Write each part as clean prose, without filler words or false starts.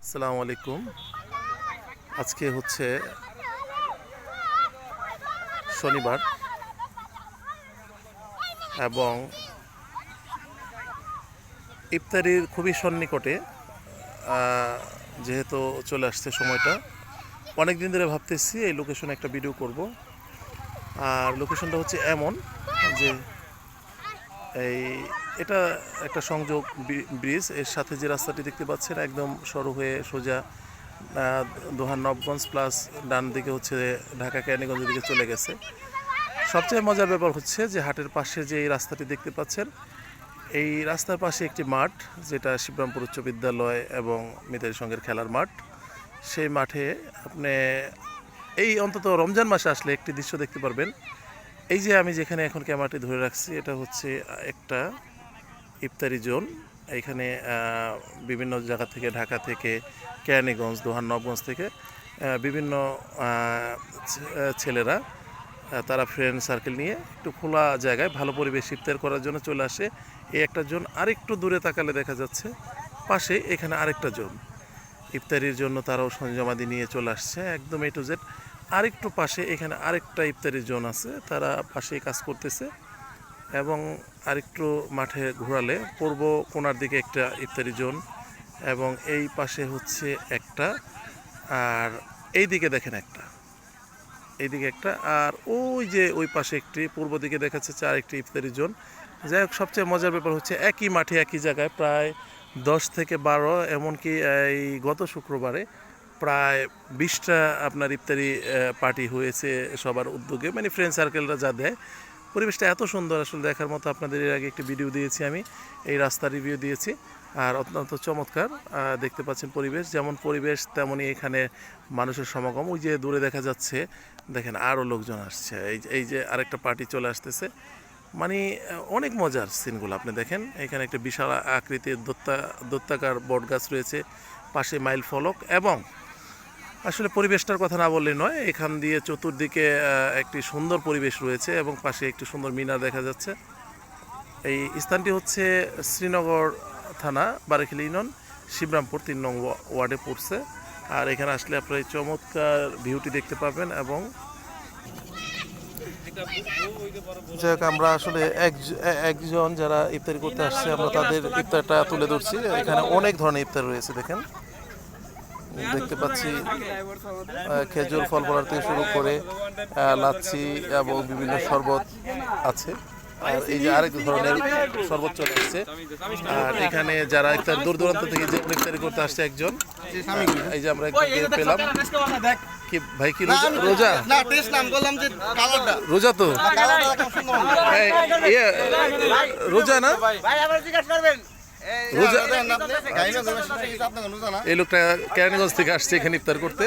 আসসালামু আলাইকুম। আজকে হচ্ছে শনিবার এবং ইফতারির খুবই সন্নিকটে। যেহেতু চলে আসছে সময়টা, অনেক দিন ধরে ভাবতেছি এই লোকেশনে একটা ভিডিও করব। আর লোকেশনটা হচ্ছে এমন যে এই এটা একটা সংযোগ ব্রিজ, এর সাথে যে রাস্তাটি দেখতে পাচ্ছেন একদম সরু হয়ে সোজা দোহার নবগঞ্জ প্লাস ডান দিকে হচ্ছে ঢাকা কেরানীগঞ্জের দিকে চলে গেছে। সবচেয়ে মজার ব্যাপার হচ্ছে যে হাটের পাশে যে এই রাস্তাটি দেখতে পাচ্ছেন, এই রাস্তার পাশে একটি মাঠ, যেটা শিবরামপুর উচ্চ বিদ্যালয় এবং মিতালি সংঘের খেলার মাঠ। সেই মাঠে আপনি এই অন্তত রমজান মাসে আসলে একটি দৃশ্য দেখতে পারবেন। এই যে আমি যেখানে এখন ক্যামেরাটি ধরে রাখছি, এটা হচ্ছে একটা ইফতারি জোন। এইখানে বিভিন্ন জায়গা থেকে, ঢাকা থেকে, কেরানীগঞ্জ, দোহার নবগঞ্জ থেকে বিভিন্ন ছেলেরা তারা ফ্রেন্ড সার্কেল নিয়ে একটু খোলা জায়গায় ভালো পরিবেশ ইফতার করার জন্য চলে আসে। এই একটা জোন। আরেকটু দূরে তাকালে দেখা যাচ্ছে পাশে এখানে আরেকটা জোন ইফতারির জন্য তারাও সরঞ্জামাদি নিয়ে চলে আসছে একদম A to Z। আরেকটু পাশে এখানে আরেকটা ইফতারির জোন আছে, তারা পাশেই কাজ করতেছে। এবং আরেকটু মাঠে ঘোরালে পূর্ব কোণার দিকে একটা ইফতারি জোন, এবং এই পাশে হচ্ছে একটা, আর এই দিকে দেখেন একটা, এইদিকে একটা, আর ওই যে ওই পাশে একটি পূর্ব দিকে দেখা যাচ্ছে আরেকটি ইফতারি জোন। যাই হোক, সবচেয়ে মজার ব্যাপার হচ্ছে একই মাঠে একই জায়গায় প্রায় 10 থেকে 12, এমনকি এই গত শুক্রবারে প্রায় 20টা আপনার ইফতারি পার্টি হয়েছে সবার উদ্যোগে, মানে ফ্রেন্ড সার্কেলরা যা দেয়। পরিবেশটা এত সুন্দর, আসলে দেখার মতো। আপনাদের এর আগে একটি ভিডিও দিয়েছি, আমি এই রাস্তা রিভিউ দিয়েছি, আর অত্যন্ত চমৎকার। দেখতে পাচ্ছেন পরিবেশ, যেমন পরিবেশ তেমনই এখানে মানুষের সমাগম। ওই যে দূরে দেখা যাচ্ছে, দেখেন আরও লোকজন আসছে। এই যে আরেকটা পার্টি চলে আসতেছে। মানে অনেক মজার সিনগুলো আপনি দেখেন। এখানে একটা বিশাল আকৃতির দত্তাকার বট গাছ রয়েছে, পাশে মাইল ফলক, এবং আসলে পরিবেশটার কথা না বললে নয়, এখান দিয়ে চতুর্দিকে একটি সুন্দর পরিবেশ রয়েছে এবং পাশে একটি সুন্দর মিনার দেখা যাচ্ছে। এই স্থানটি হচ্ছে শ্রীনগর থানা, বারেখালী ইউনিয়ন, শিবরামপুর 3 নং ওয়ার্ডে পড়ছে। আর এখানে আসলে আপনারা এই চমৎকার ভিউটি দেখতে পাবেন। এবং যাক, আমরা আসলে একজন যারা ইফতারি করতে আসছে, আমরা তাদের ইফতারটা তুলে ধরছি। এখানে অনেক ধরনের ইফতার রয়েছে, দেখেন, দেখতে পাচ্ছি খেজুর ফল ফলার থেকে শুরু করে লাচ্ছি এবং বিভিন্ন শরবত আছে। আর এই যে আরেক ধরনের শরবত চলে আসছে। আর এখানে যারা ইফতার দূর দূরান্ত থেকে যে ইফতারি করতে আসছে একজন, এই যে আমরা পেলাম। কি ভাই, কি রোজা? রোজা তো রোজা না? এই লোকটা কেরানীগঞ্জ থেকে আসছে এখানে ইফতার করতে।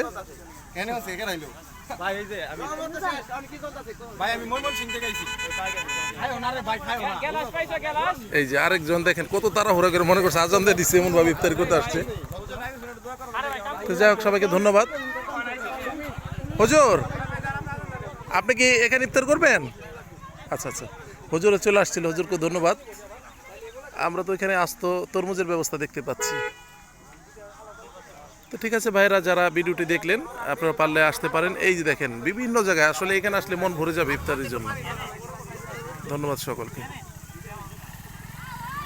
এই যে আরেকজন, দেখেন কত তাড়াহুড়া করে, মনে করছে আজান দিয়ে দিচ্ছে এমন ভাবে ইফতার করতে আসছে। তো যাই হোক, সবাইকে ধন্যবাদ। হুজুর, আপনি কি এখানে ইফতার করবেন? আচ্ছা আচ্ছা, হুজুরে চলে আসছিল, হুজুরকে ধন্যবাদ। আমরা তো এখানে আসতো তরমুজের ব্যবস্থা দেখতে পাচ্ছি। তো ঠিক আছে ভাইরা, যারা ভিডিওটি দেখলেন আপনারা পারলে আসতে পারেন। এই যে দেখেন বিভিন্ন জায়গায়, আসলে এখানে আসলে মন ভরে যাবে ইফতারের জন্য। ধন্যবাদ সকলকে।